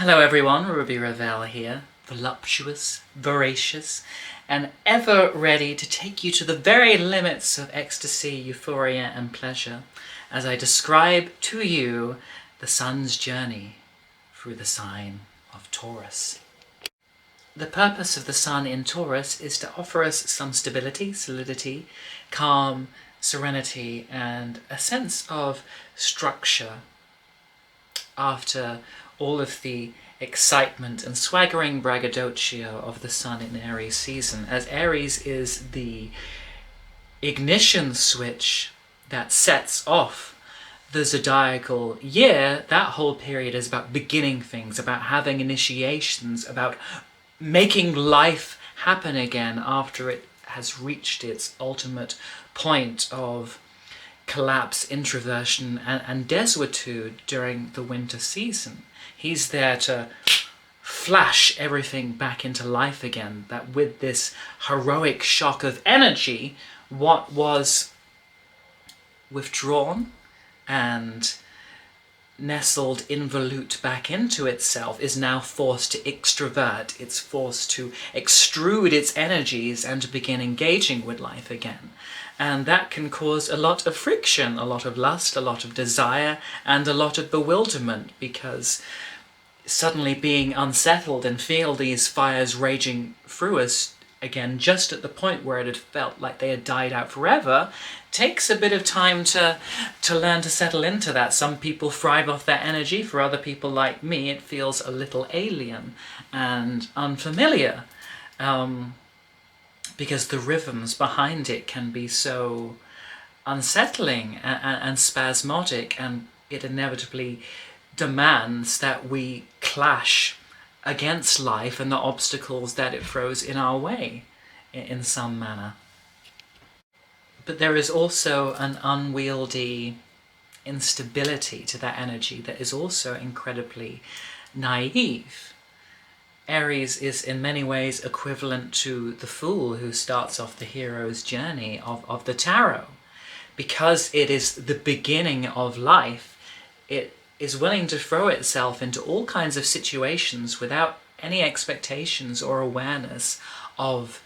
Hello everyone, Ruby Ravel here, voluptuous, voracious, and ever ready to take you to the very limits of ecstasy, euphoria, and pleasure as I describe to you the sun's journey through the sign of Taurus. The purpose of the sun in Taurus is to offer us some stability, solidity, calm, serenity, and a sense of structure after all of the excitement and swaggering braggadocio of the sun in Aries season, as Aries is the ignition switch that sets off the zodiacal year. That whole period is about beginning things, about having initiations, about making life happen again after it has reached its ultimate point of collapse, introversion, and desuetude during the winter season. He's there to flash everything back into life again, that with this heroic shock of energy, what was withdrawn and nestled involute back into itself is now forced to extrovert. It's forced to extrude its energies and to begin engaging with life again. And that can cause a lot of friction, a lot of lust, a lot of desire, and a lot of bewilderment, because suddenly being unsettled and feel these fires raging through us again, just at the point where it had felt like they had died out forever, takes a bit of time to learn to settle into that. Some people thrive off that energy. For other people like me, it feels a little alien and unfamiliar, because the rhythms behind it can be so unsettling and spasmodic, and it inevitably demands that we clash against life and the obstacles that it throws in our way in some manner. But there is also an unwieldy instability to that energy that is also incredibly naive. Aries is in many ways equivalent to the fool who starts off the hero's journey of the tarot. Because it is the beginning of life, it is willing to throw itself into all kinds of situations without any expectations or awareness of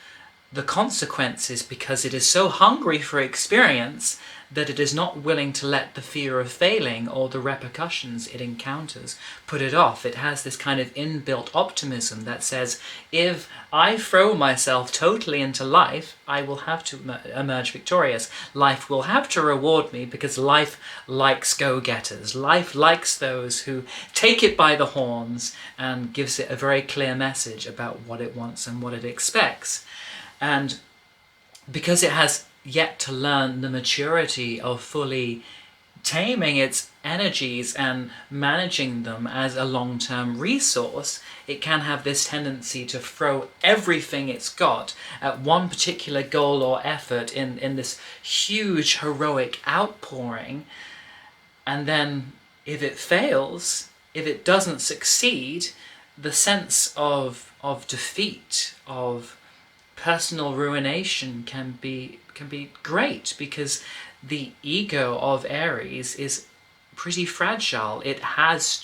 the consequences, because it is so hungry for experience that it is not willing to let the fear of failing or the repercussions it encounters put it off. It has this kind of inbuilt optimism that says, if I throw myself totally into life, I will have to emerge victorious. Life will have to reward me, because life likes go-getters. Life likes those who take it by the horns and gives it a very clear message about what it wants and what it expects. And because it has yet to learn the maturity of fully taming its energies and managing them as a long-term resource, it can have this tendency to throw everything it's got at one particular goal or effort in this huge heroic outpouring. And then if it fails, if it doesn't succeed, the sense of defeat, of personal ruination can be great, because the ego of Aries is pretty fragile. It has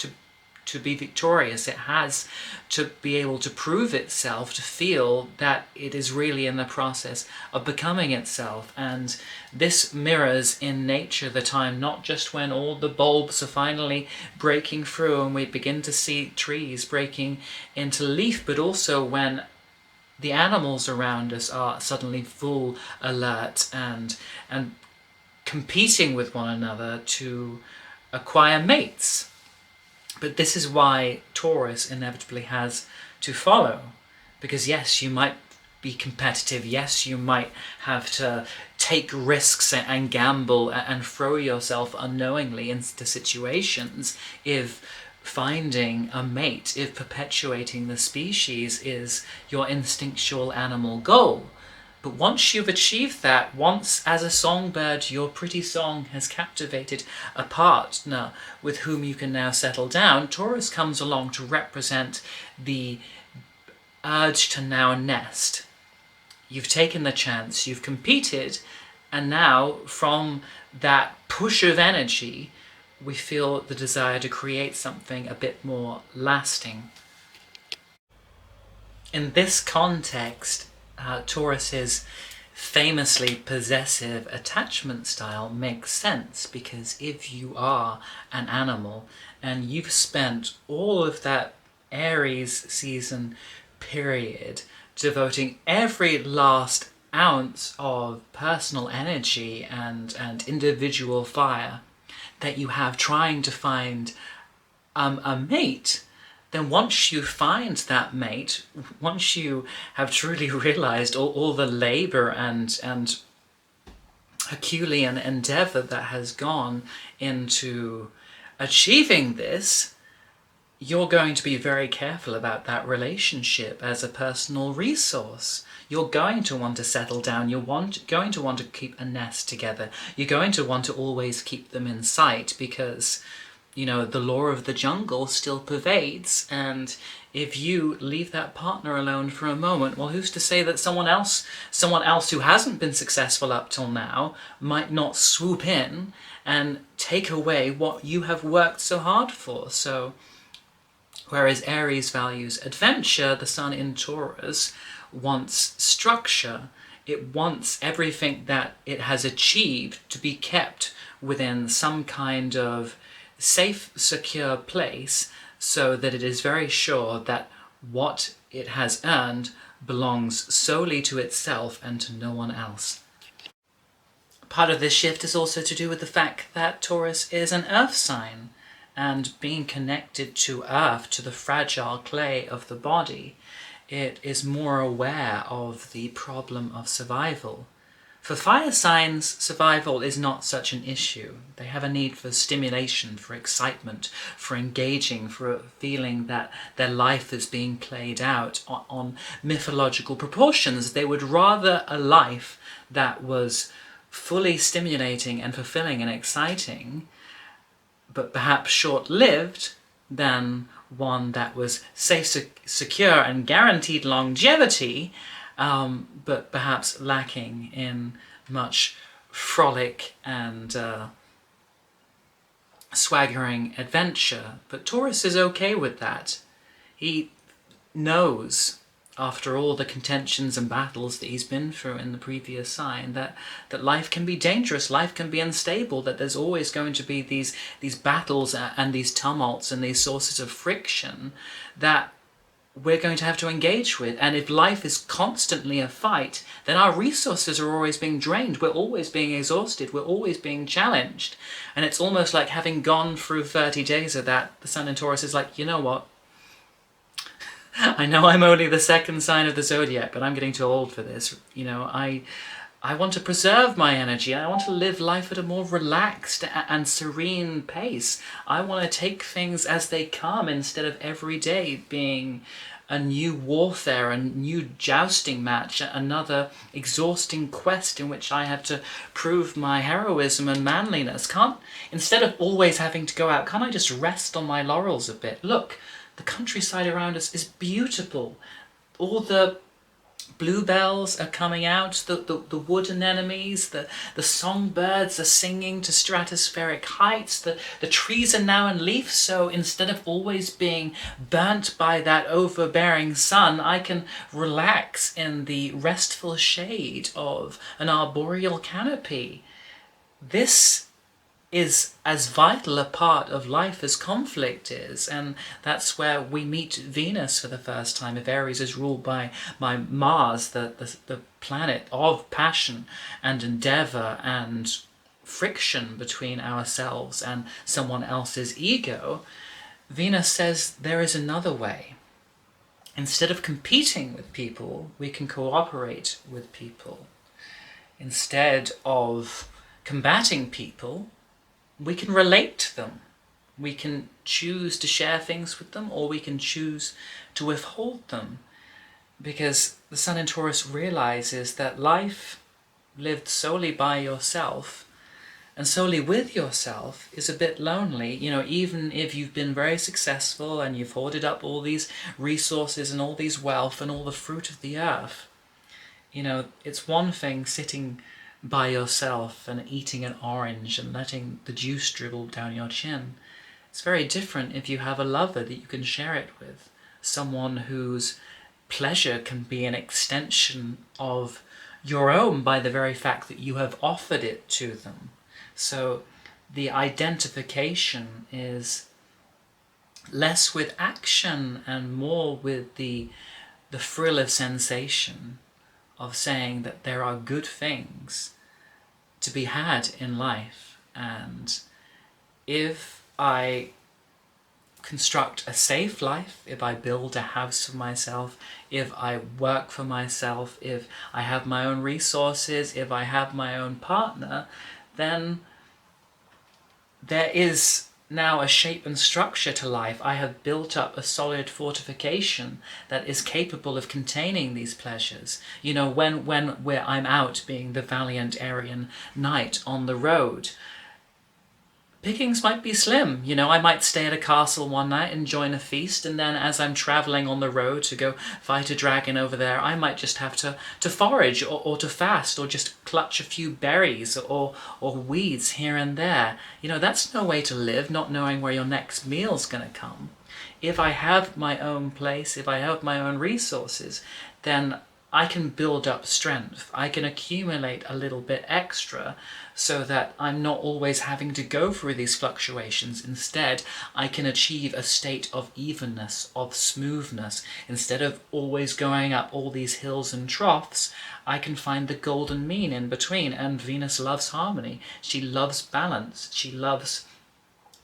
to be victorious. It has to be able to prove itself, to feel that it is really in the process of becoming itself. And this mirrors in nature the time, not just when all the bulbs are finally breaking through and we begin to see trees breaking into leaf, but also when the animals around us are suddenly full alert and competing with one another to acquire mates. But this is why Taurus inevitably has to follow, because yes, you might be competitive, yes, you might have to take risks and gamble and throw yourself unknowingly into situations if finding a mate, if perpetuating the species is your instinctual animal goal. But once you've achieved that, once as a songbird your pretty song has captivated a partner with whom you can now settle down, Taurus comes along to represent the urge to now nest. You've taken the chance, you've competed, and now from that push of energy we feel the desire to create something a bit more lasting. In this context, Taurus's famously possessive attachment style makes sense, because if you are an animal and you've spent all of that Aries season period devoting every last ounce of personal energy and individual fire that you have trying to find a mate, then once you find that mate, once you have truly realized all the labor and Herculean endeavor that has gone into achieving this, you're going to be very careful about that relationship as a personal resource. You're going to want to settle down. You're going to want to keep a nest together. You're going to want to always keep them in sight, because, you know, the law of the jungle still pervades, and if you leave that partner alone for a moment, well, who's to say that someone else who hasn't been successful up till now might not swoop in and take away what you have worked so hard for? So whereas Aries values adventure, the sun in Taurus wants structure. It wants everything that it has achieved to be kept within some kind of safe, secure place, so that it is very sure that what it has earned belongs solely to itself and to no one else. Part of this shift is also to do with the fact that Taurus is an earth sign, and being connected to earth, to the fragile clay of the body, it is more aware of the problem of survival. For fire signs, survival is not such an issue. They have a need for stimulation, for excitement, for engaging, for a feeling that their life is being played out on mythological proportions. They would rather a life that was fully stimulating and fulfilling and exciting, but perhaps short-lived, than one that was safe, secure and guaranteed longevity, but perhaps lacking in much frolic and swaggering adventure. But Taurus is okay with that. He knows, after all the contentions and battles that he's been through in the previous sign, that life can be dangerous, life can be unstable, that there's always going to be these battles and these tumults and these sources of friction that we're going to have to engage with. And if life is constantly a fight, then our resources are always being drained, we're always being exhausted, we're always being challenged. And it's almost like having gone through 30 days of that, the sun in Taurus is like, you know what? I know I'm only the second sign of the zodiac, but I'm getting too old for this. You know, I want to preserve my energy. I want to live life at a more relaxed and serene pace. I want to take things as they come, instead of every day being a new warfare, a new jousting match, another exhausting quest in which I have to prove my heroism and manliness. Instead of always having to go out, can't I just rest on my laurels a bit? Look, the countryside around us is beautiful. All the bluebells are coming out, the wood anemones, the songbirds are singing to stratospheric heights, the trees are now in leaf, so instead of always being burnt by that overbearing sun, I can relax in the restful shade of an arboreal canopy. This is as vital a part of life as conflict is, and that's where we meet Venus for the first time. If Aries is ruled by Mars, the planet of passion and endeavour and friction between ourselves and someone else's ego, Venus says there is another way. Instead of competing with people, we can cooperate with people. Instead of combating people, we can relate to them. We can choose to share things with them, or we can choose to withhold them. Because the sun in Taurus realizes that life lived solely by yourself and solely with yourself is a bit lonely. You know, even if you've been very successful and you've hoarded up all these resources and all these wealth and all the fruit of the earth, you know, it's one thing sitting by yourself and eating an orange and letting the juice dribble down your chin. It's very different if you have a lover that you can share it with, someone whose pleasure can be an extension of your own by the very fact that you have offered it to them. So the identification is less with action and more with the thrill of sensation of saying that there are good things to be had in life. And if I construct a safe life, if I build a house for myself, if I work for myself, if I have my own resources, if I have my own partner, then there is now a shape and structure to life. I have built up a solid fortification that is capable of containing these pleasures. You know, where I'm out being the valiant Aryan knight on the road, pickings might be slim. You know, I might stay at a castle one night and join a feast, and then as I'm travelling on the road to go fight a dragon over there, I might just have to forage or to fast or just clutch a few berries or weeds here and there. You know, that's no way to live, not knowing where your next meal's going to come. If I have my own place, if I have my own resources, then I can build up strength. I can accumulate a little bit extra so that I'm not always having to go through these fluctuations. Instead, I can achieve a state of evenness, of smoothness. Instead of always going up all these hills and troughs, I can find the golden mean in between. And Venus loves harmony. She loves balance. She loves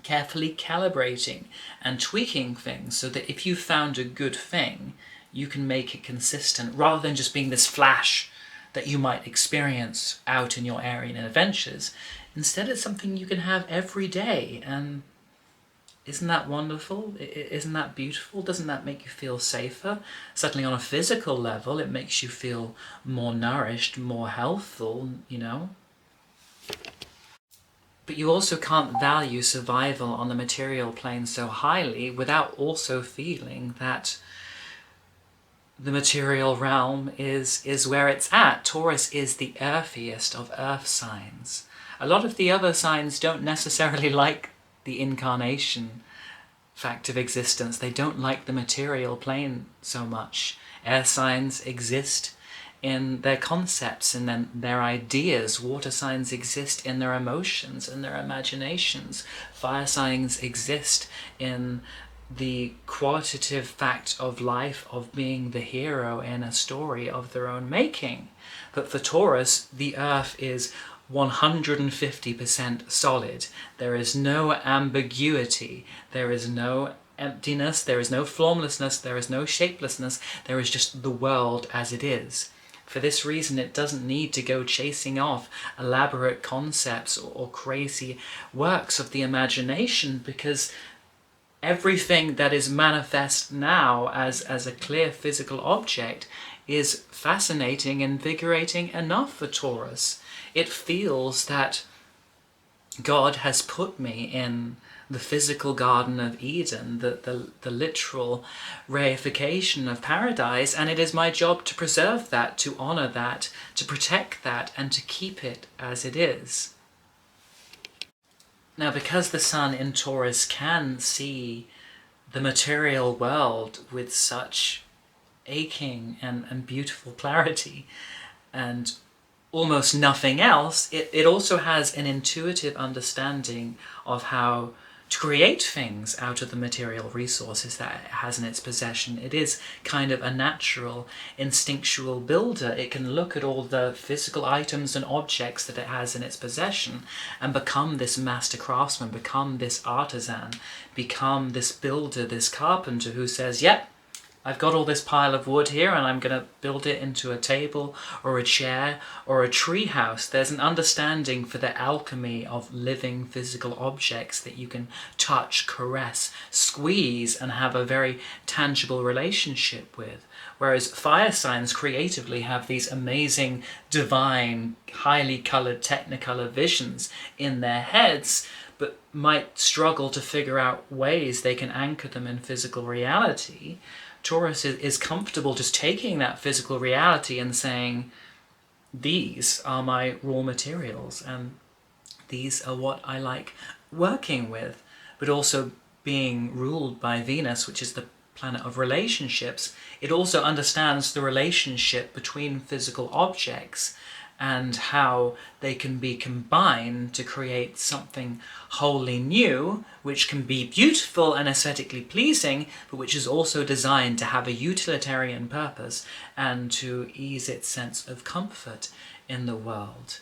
carefully calibrating and tweaking things so that if you found a good thing, you can make it consistent rather than just being this flash that you might experience out in your Aryan adventures. Instead, it's something you can have every day. And isn't that wonderful? Isn't that beautiful? Doesn't that make you feel safer? Certainly on a physical level, it makes you feel more nourished, more healthful, you know. But you also can't value survival on the material plane so highly without also feeling that the material realm is where it's at. Taurus is the earthiest of earth signs. A lot of the other signs don't necessarily like the incarnation fact of existence. They don't like the material plane so much. Air signs exist in their concepts and then their ideas. Water signs exist in their emotions and their imaginations. Fire signs exist in the qualitative fact of life, of being the hero in a story of their own making. But for Taurus, the earth is 150% solid. There is no ambiguity. There is no emptiness. There is no formlessness. There is no shapelessness. There is just the world as it is. For this reason, it doesn't need to go chasing off elaborate concepts or crazy works of the imagination, because everything that is manifest now as a clear physical object is fascinating, invigorating enough for Taurus. It feels that God has put me in the physical Garden of Eden, the literal reification of paradise, and it is my job to preserve that, to honour that, to protect that, and to keep it as it is. Now, because the sun in Taurus can see the material world with such aching and beautiful clarity and almost nothing else, it also has an intuitive understanding of how to create things out of the material resources that it has in its possession. It is kind of a natural, instinctual builder. It can look at all the physical items and objects that it has in its possession and become this master craftsman, become this artisan, become this builder, this carpenter who says, yep, I've got all this pile of wood here and I'm going to build it into a table or a chair or a tree house. There's an understanding for the alchemy of living physical objects that you can touch, caress, squeeze and have a very tangible relationship with. Whereas fire signs creatively have these amazing, divine, highly coloured, technicolor visions in their heads, but might struggle to figure out ways they can anchor them in physical reality. Taurus is comfortable just taking that physical reality and saying, these are my raw materials, and these are what I like working with. But also, being ruled by Venus, which is the planet of relationships, it also understands the relationship between physical objects and how they can be combined to create something wholly new, which can be beautiful and aesthetically pleasing, but which is also designed to have a utilitarian purpose and to ease its sense of comfort in the world.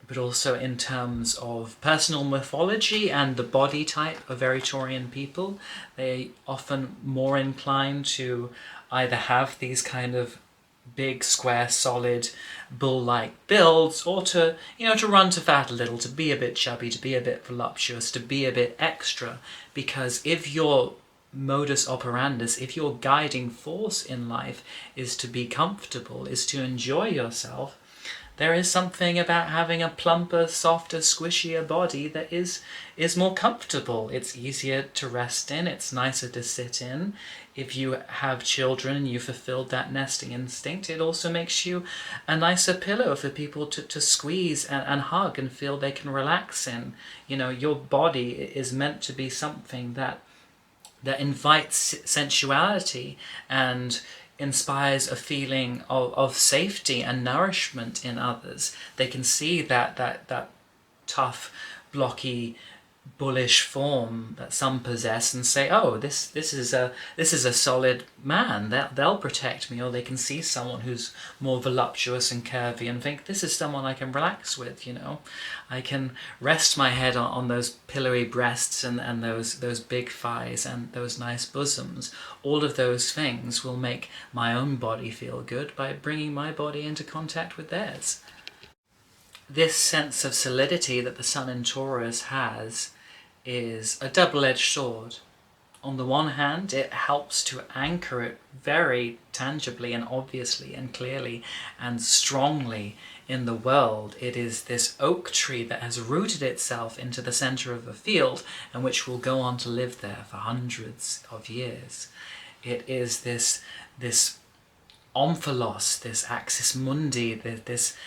But also in terms of personal morphology and the body type of very Taurian people, they often more inclined to either have these kind of big, square, solid, bull-like builds, or to, to run to fat a little, to be a bit chubby, to be a bit voluptuous, to be a bit extra. Because if your modus operandus, if your guiding force in life is to be comfortable, is to enjoy yourself, there is something about having a plumper, softer, squishier body that is more comfortable. It's easier to rest in, it's nicer to sit in. If you have children and you fulfilled that nesting instinct, it also makes you a nicer pillow for people to squeeze and hug and feel they can relax in. Your body is meant to be something that invites sensuality and inspires a feeling of safety and nourishment in others. They can see that tough, blocky, bullish form that some possess and say, oh, this is a solid man, they'll protect me. Or they can see someone who's more voluptuous and curvy and think, this is someone I can relax with. I can rest my head on those pillowy breasts and those big thighs and those nice bosoms. All of those things will make my own body feel good by bringing my body into contact with theirs. This sense of solidity that the Sun in Taurus has is a double-edged sword. On the one hand, it helps to anchor it very tangibly and obviously and clearly and strongly in the world. It is this oak tree that has rooted itself into the center of a field and which will go on to live there for hundreds of years. It is this omphalos, this axis mundi, this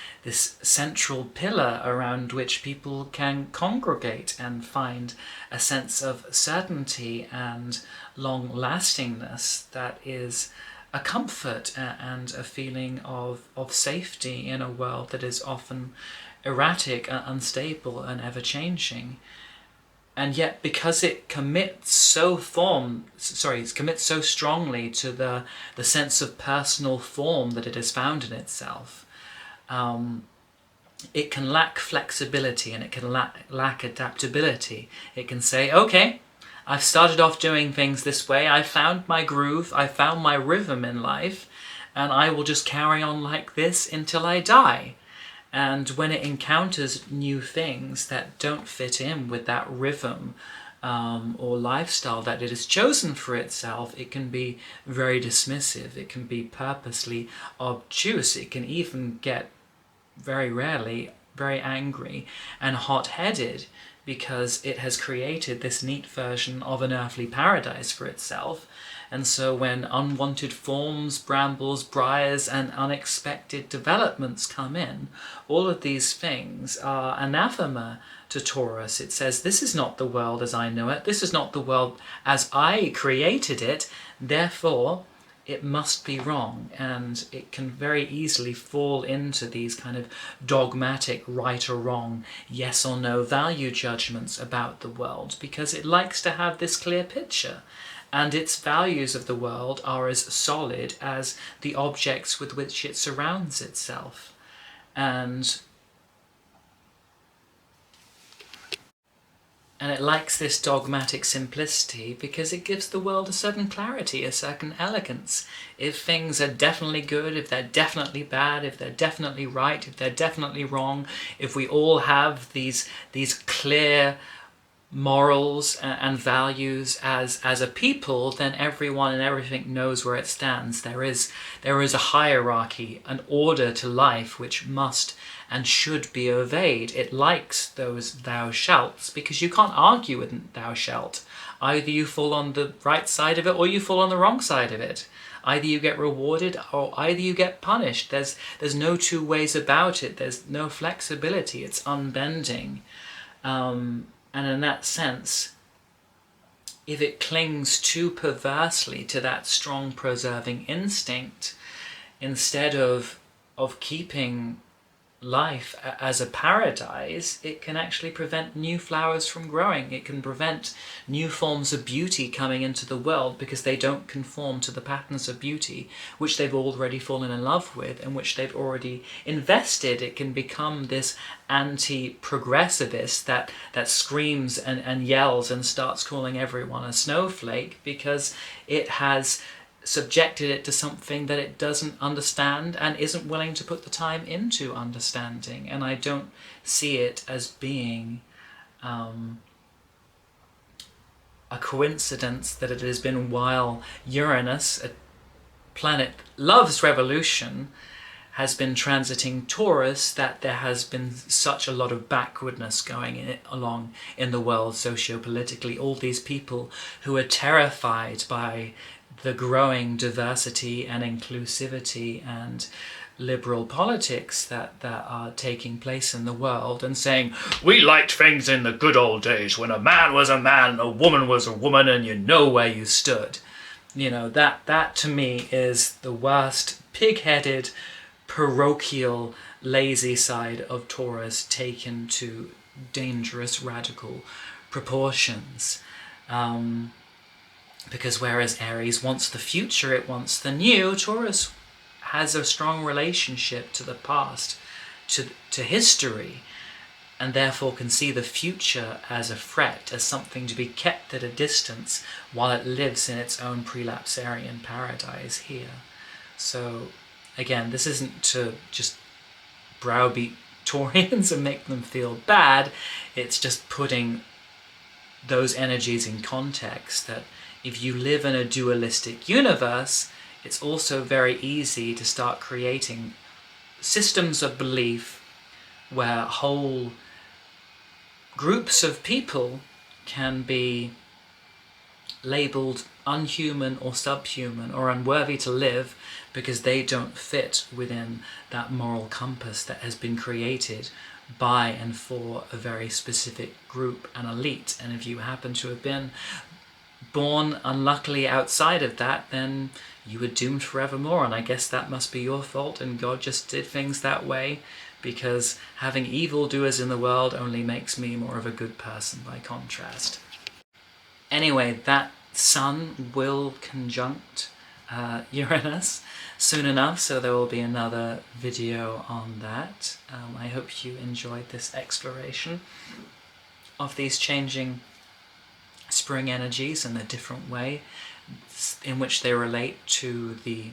central pillar around which people can congregate and find a sense of certainty and long-lastingness that is a comfort and a feeling of safety in a world that is often erratic, unstable and ever-changing. And yet, because it commits so strongly to the sense of personal form that it has found in itself, it can lack flexibility and it can lack adaptability. It can say, okay, I've started off doing things this way, I found my groove, I found my rhythm in life, and I will just carry on like this until I die. And when it encounters new things that don't fit in with that rhythm or lifestyle that it has chosen for itself, it can be very dismissive, it can be purposely obtuse, it can even get, very rarely, very angry and hot-headed because it has created this neat version of an earthly paradise for itself. And so when unwanted forms, brambles, briars, and unexpected developments come in, all of these things are anathema to Taurus. It says, this is not the world as I know it, this is not the world as I created it, therefore it must be wrong. And it can very easily fall into these kind of dogmatic right or wrong, yes or no value judgments about the world, because it likes to have this clear picture. And its values of the world are as solid as the objects with which it surrounds itself. And it likes this dogmatic simplicity because it gives the world a certain clarity, a certain elegance. If things are definitely good, if they're definitely bad, if they're definitely right, if they're definitely wrong, if we all have these clear morals and values as a people, then everyone and everything knows where it stands. There is a hierarchy, an order to life which must and should be obeyed. It likes those thou shalts because you can't argue with thou shalt. Either you fall on the right side of it or you fall on the wrong side of it. Either you get rewarded or either you get punished. There's no two ways about it. There's no flexibility. It's unbending. And in that sense, if it clings too perversely to that strong preserving instinct, instead of keeping life as a paradise, it can actually prevent new flowers from growing. It can prevent new forms of beauty coming into the world because they don't conform to the patterns of beauty which they've already fallen in love with and which they've already invested. It can become this anti-progressivist that screams and yells and starts calling everyone a snowflake because it has subjected it to something that it doesn't understand and isn't willing to put the time into understanding. And I don't see it as being a coincidence that it has been while Uranus, a planet love's revolution, has been transiting Taurus, that there has been such a lot of backwardness going along in the world sociopolitically. All these people who are terrified by the growing diversity and inclusivity and liberal politics that are taking place in the world, and saying, we liked things in the good old days when a man was a man, a woman was a woman, and you know where you stood. You know, that to me is the worst pig-headed, parochial, lazy side of Taurus taken to dangerous, radical proportions. Because whereas Aries wants the future, it wants the new, Taurus has a strong relationship to the past, to history, and therefore can see the future as a threat, as something to be kept at a distance while it lives in its own prelapsarian paradise here. So again, this isn't to just browbeat Taurians and make them feel bad, it's just putting those energies in context, that if you live in a dualistic universe, it's also very easy to start creating systems of belief where whole groups of people can be labelled unhuman or subhuman or unworthy to live because they don't fit within that moral compass that has been created by and for a very specific group and elite. And if you happen to have been born unluckily outside of that, then you were doomed forevermore, and I guess that must be your fault, and God just did things that way because having evildoers in the world only makes me more of a good person by contrast. Anyway, that Sun will conjunct Uranus soon enough, so there will be another video on that. I hope you enjoyed this exploration of these changing spring energies and the different way in which they relate to the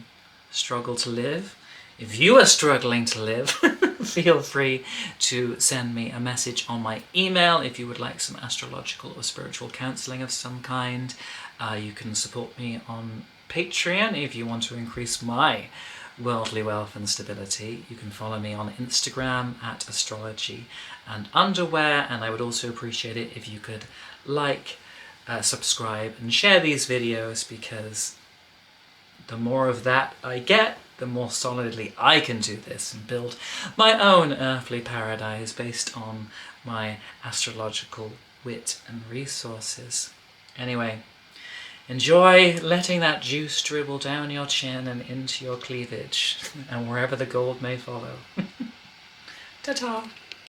struggle to live. If you are struggling to live, feel free to send me a message on my email if you would like some astrological or spiritual counselling of some kind. You can support me on Patreon if you want to increase my worldly wealth and stability. You can follow me on Instagram at astrology and underwear, and I would also appreciate it if you could like, subscribe and share these videos, because the more of that I get, the more solidly I can do this and build my own earthly paradise based on my astrological wit and resources. Anyway, enjoy letting that juice dribble down your chin and into your cleavage, and wherever the gold may follow. Ta-ta!